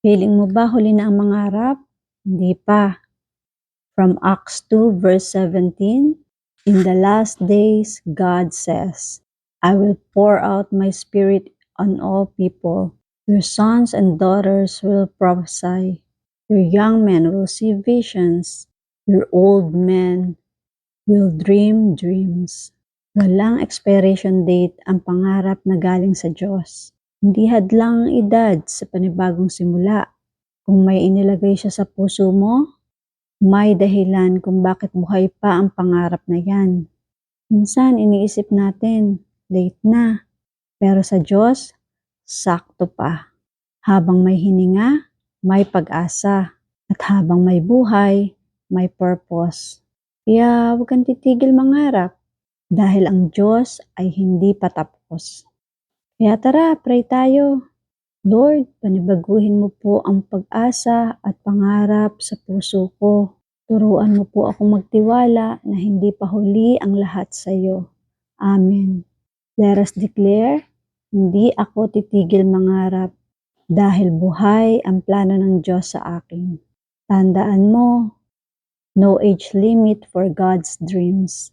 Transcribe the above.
Feeling mo ba huli na ang mangarap? Hindi pa. From Acts 2 verse 17, in the last days, God says, I will pour out my spirit on all people. Your sons and daughters will prophesy. Your young men will see visions. Your old men will dream dreams. Walang expiration date ang pangarap na galing sa Diyos. Hindi hadlang ang edad sa panibagong simula. Kung may inilagay siya sa puso mo, may dahilan kung bakit buhay pa ang pangarap na yan. Minsan iniisip natin, late na. Pero sa Diyos, sakto pa. Habang may hininga, may pag-asa. At habang may buhay, may purpose. Kaya huwag kang titigil mangarap dahil ang Diyos ay hindi pa tapos. Kaya tara, pray tayo. Lord, panibaguhin mo po ang pag-asa at pangarap sa puso ko. Turuan mo po akong magtiwala na hindi pa huli ang lahat sa iyo. Amen. Let us declare, hindi ako titigil mangarap dahil buhay ang plano ng Diyos sa akin. Tandaan mo, no age limit for God's dreams.